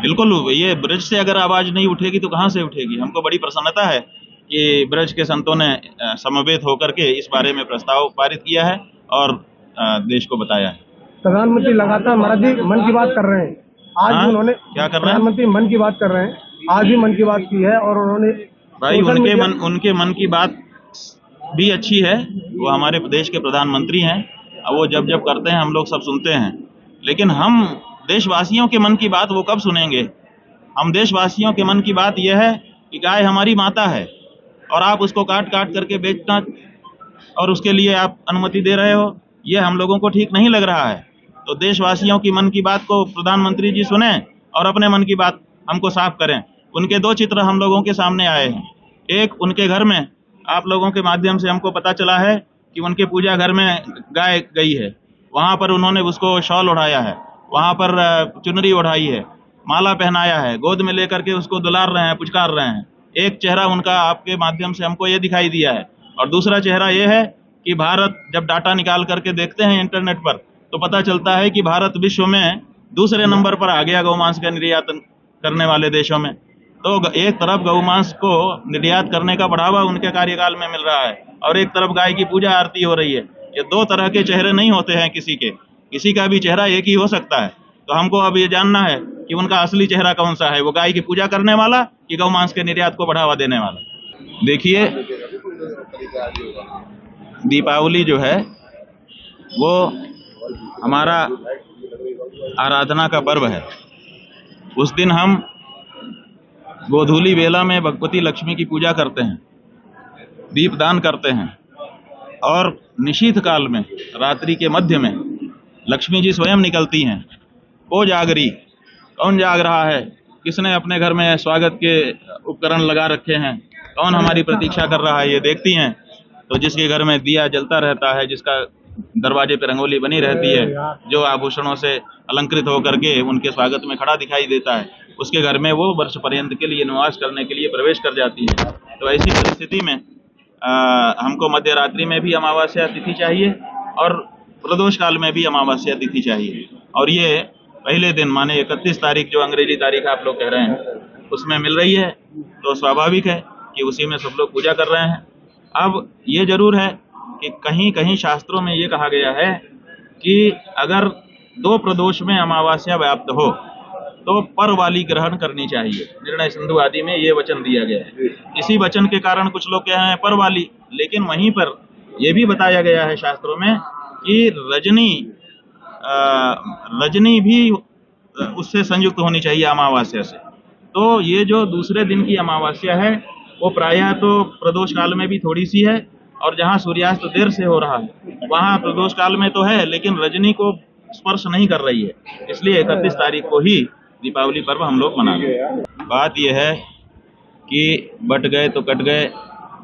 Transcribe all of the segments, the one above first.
बिल्कुल, ये ब्रज से अगर आवाज नहीं उठेगी तो कहाँ से उठेगी। हमको बड़ी प्रसन्नता है कि ब्रज के संतों ने समवेत होकर के इस बारे में प्रस्ताव पारित किया है और देश को बताया है। प्रधानमंत्री लगातार महाराज जी मन की बात कर रहे हैं। आज भी उन्होंने क्या कर रहे हैं? प्रधानमंत्री मन की बात कर रहे हैं, आज भी मन की बात की है और उन्होंने भाई उनके मन की बात भी अच्छी है। वो हमारे प्रदेश के प्रधानमंत्री हैं, वो जब जब करते हैं हम लोग सब सुनते हैं। लेकिन हम देशवासियों के मन की बात वो कब सुनेंगे। हम देशवासियों के मन की बात यह है कि गाय हमारी माता है और आप उसको काट काट करके बेचना और उसके लिए आप अनुमति दे रहे हो, ये हम लोगों को ठीक नहीं लग रहा है। तो देशवासियों की मन की बात को प्रधानमंत्री जी सुने और अपने मन की बात हमको साफ करें। उनके दो चित्र हम लोगों के सामने आए हैं। एक, उनके घर में आप लोगों के माध्यम से हमको पता चला है कि उनके पूजा घर में गाय गई है, वहां पर उन्होंने उसको शॉल ओढ़ाया है, वहां पर चुनरी ओढ़ाई है, माला पहनाया है, गोद में लेकर के उसको दुलार रहे हैं, पुचकार रहे हैं। एक चेहरा उनका आपके माध्यम से हमको ये दिखाई दिया है। और दूसरा चेहरा ये है कि भारत जब डाटा निकाल करके देखते हैं इंटरनेट पर तो पता चलता है कि भारत विश्व में दूसरे नंबर पर आ गया गौमांस का निर्यात करने वाले देशों में। तो एक तरफ गौमांस को निर्यात करने का बढ़ावा उनके कार्यकाल में मिल रहा है और एक तरफ गाय की पूजा आरती हो रही है। ये दो तरह के चेहरे नहीं होते हैं किसी का भी चेहरा एक ही हो सकता है। तो हमको अब ये जानना है कि उनका असली चेहरा कौन सा है, वो गाय की पूजा करने वाला कि गौमांस के निर्यात को बढ़ावा देने वाला। देखिए, दीपावली जो है वो हमारा आराधना का पर्व है। उस दिन हम गोधूली बेला में भगवती लक्ष्मी की पूजा करते हैं, दीपदान करते हैं और निशीथ काल में रात्रि के मध्य में लक्ष्मी जी स्वयं निकलती हैं। को जागरी, कौन जाग रहा है, किसने अपने घर में स्वागत के उपकरण लगा रखे हैं, कौन हमारी प्रतीक्षा कर रहा है, ये देखती हैं। तो जिसके घर में दिया जलता रहता है, जिसका दरवाजे पे रंगोली बनी रहती है, जो आभूषणों से अलंकृत होकर के उनके स्वागत में खड़ा दिखाई देता है, उसके घर में वो वर्ष पर्यंत के लिए निवास करने के लिए प्रवेश कर जाती है। तो ऐसी परिस्थिति में हमको मध्य रात्रि में भी अमावस्या तिथि चाहिए और प्रदोष काल में भी अमावस्या तिथि चाहिए। और ये पहले दिन माने 31 तारीख जो अंग्रेजी तारीख आप लोग कह रहे हैं उसमें मिल रही है, तो स्वाभाविक है कि उसी में सब लोग पूजा कर रहे हैं। अब ये जरूर है कि कहीं कहीं शास्त्रों में ये कहा गया है कि अगर 2 प्रदोष में अमावस्या व्याप्त हो तो पर वाली ग्रहण करनी चाहिए। निर्णय सिंधु आदि में ये वचन दिया गया है। इसी वचन के कारण कुछ लोग कह रहे हैं पर वाली, लेकिन वहीं पर यह भी बताया गया है शास्त्रों में कि रजनी भी उससे संयुक्त होनी चाहिए अमावस्या से। तो ये जो दूसरे दिन की अमावस्या है वो प्रायः तो प्रदोष काल में भी थोड़ी सी है और जहाँ सूर्यास्त देर से हो रहा है वहाँ प्रदोष काल में तो है, लेकिन रजनी को स्पर्श नहीं कर रही है। इसलिए 31 तारीख को ही दीपावली पर्व हम लोग मना रहे हैं। बात यह है कि बट गए तो कट गए,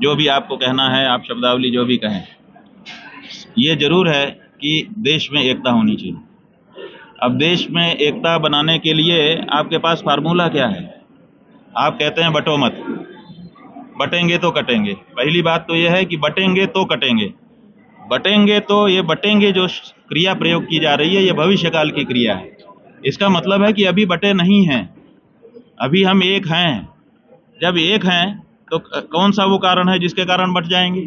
जो भी आपको कहना है आप शब्दावली जो भी कहें, ये जरूर है कि देश में एकता होनी चाहिए। अब देश में एकता बनाने के लिए आपके पास फार्मूला क्या है? आप कहते हैं बटो मत, बटेंगे तो कटेंगे। पहली बात तो यह है कि बटेंगे तो कटेंगे। बटेंगे तो ये बटेंगे जो क्रिया प्रयोग की जा रही है ये भविष्यकाल की क्रिया है। इसका मतलब है कि अभी बटे नहीं हैं, अभी हम एक हैं। जब एक हैं तो कौन सा वो कारण है जिसके कारण बट जाएंगे?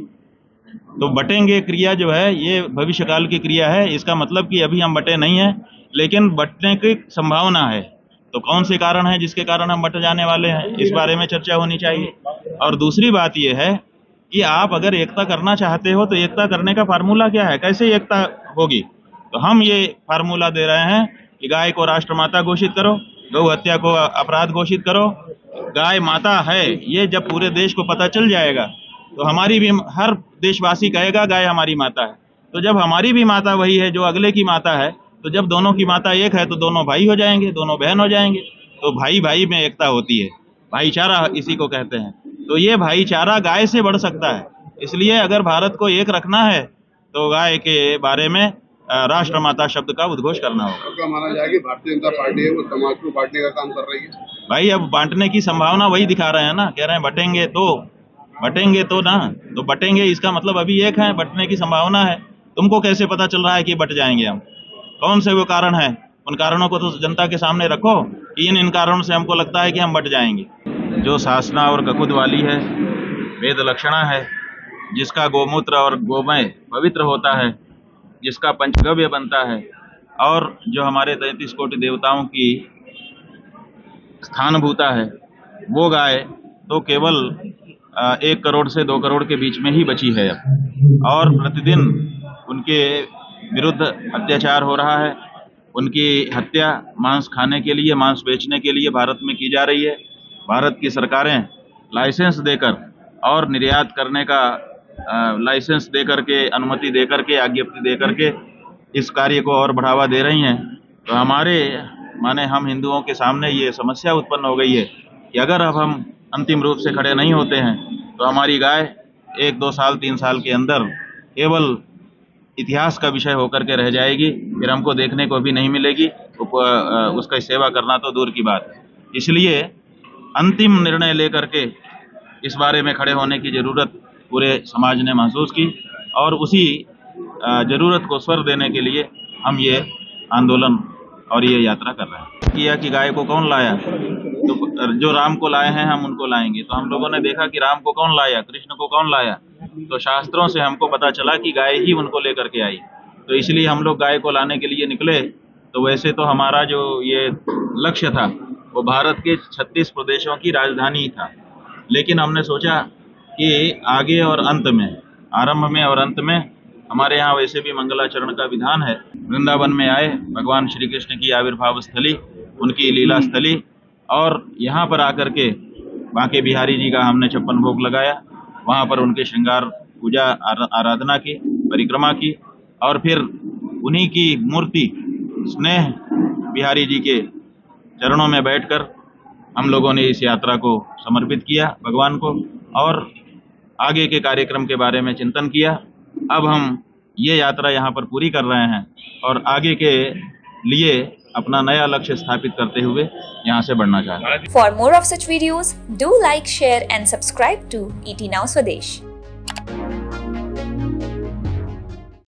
तो बटेंगे क्रिया जो है ये भविष्यकाल की क्रिया है। इसका मतलब कि अभी हम बटे नहीं हैं, लेकिन बटने की संभावना है। तो कौन से कारण है जिसके कारण हम बट जाने वाले हैं, इस बारे में चर्चा होनी चाहिए। और दूसरी बात यह है कि आप अगर एकता करना चाहते हो तो एकता करने का फार्मूला क्या है, कैसे एकता होगी? तो हम ये फार्मूला दे रहे हैं कि गाय को राष्ट्रमाता घोषित करो, गौ हत्या को अपराध घोषित करो। गाय माता है ये जब पूरे देश को पता चल जाएगा तो हमारी भी, हर देशवासी कहेगा गाय हमारी माता है। तो जब हमारी भी माता वही है जो अगले की माता है, तो जब दोनों की माता एक है तो दोनों भाई हो जाएंगे, दोनों बहन हो जाएंगे। तो भाई भाई में एकता होती है, भाईचारा इसी को कहते हैं। तो ये भाईचारा गाय से बढ़ सकता है। इसलिए अगर भारत को एक रखना है तो गाय के बारे में राष्ट्रमाता शब्द का उद्घोष करना होगा। क्या माना जाए कि भारतीय जनता पार्टी है वो समाज को बांटने का काम कर रही है? भाई अब बांटने की संभावना वही दिखा रहे हैं ना, कह रहे हैं बटेंगे तो ना, तो बटेंगे इसका मतलब अभी एक है, बटने की संभावना है। तुमको कैसे पता चल रहा है कि बट जाएंगे हम? कौन से वो कारण है? उन कारणों को तो जनता के सामने रखो इन कारणों से हमको लगता है कि हम बट जाएंगे। जो सासना और ककुद वाली है, वेद लक्षणा है, जिसका गोमूत्र और गोमय पवित्र होता है, जिसका पंचगव्य बनता है, और जो हमारे 33 कोटि देवताओं की स्थानभूता है, वो गाय तो केवल 1 करोड़ से 2 करोड़ के बीच में ही बची है अब। और प्रतिदिन उनके विरुद्ध अत्याचार हो रहा है। उनकी हत्या मांस खाने के लिए, मांस बेचने के लिए भारत में की जा रही है। भारत की सरकारें लाइसेंस देकर और निर्यात करने का लाइसेंस देकर के, अनुमति देकर के, आज्ञप्ति देकर के इस कार्य को और बढ़ावा दे रही हैं। तो हमारे माने हम हिंदुओं के सामने ये समस्या उत्पन्न हो गई है कि अगर अब हम अंतिम रूप से खड़े नहीं होते हैं तो हमारी गाय 1, 2 साल, 3 साल के अंदर केवल इतिहास का विषय होकर के रह जाएगी, फिर हमको देखने को भी नहीं मिलेगी। उसका सेवा करना तो दूर की बात है। इसलिए अंतिम निर्णय लेकर के इस बारे में खड़े होने की जरूरत पूरे समाज ने महसूस की और उसी जरूरत को स्वर देने के लिए हम ये आंदोलन और ये यात्रा कर रहे हैं। किया कि गाय को कौन लाया, तो जो राम को लाए हैं हम उनको लाएंगे। तो हम लोगों ने देखा कि राम को कौन लाया, कृष्ण को कौन लाया, तो शास्त्रों से हमको पता चला कि गाय ही उनको लेकर के आई। तो इसलिए हम लोग गाय को लाने के लिए निकले। तो वैसे तो हमारा जो ये लक्ष्य था वो भारत के 36 प्रदेशों की राजधानी था, लेकिन हमने सोचा कि आगे और अंत में, आरंभ में और अंत में, हमारे यहाँ वैसे भी मंगलाचरण का विधान है। वृंदावन में आए, भगवान श्री कृष्ण की आविर्भाव स्थली, उनकी लीला स्थली, और यहाँ पर आकर के बांके बिहारी जी का हमने 56 भोग लगाया। वहाँ पर उनके श्रृंगार पूजा आराधना की, परिक्रमा की, और फिर उन्हीं की मूर्ति स्नेह बिहारी जी के चरणों में बैठकर हम लोगों ने इस यात्रा को समर्पित किया भगवान को, और आगे के कार्यक्रम के बारे में चिंतन किया। अब हम ये यात्रा यहाँ पर पूरी कर रहे हैं और आगे के लिए अपना नया लक्ष्य स्थापित करते हुए यहाँ से बढ़ना चाहते हैं। For more of such videos, do like, share and subscribe to ET Now Swadesh.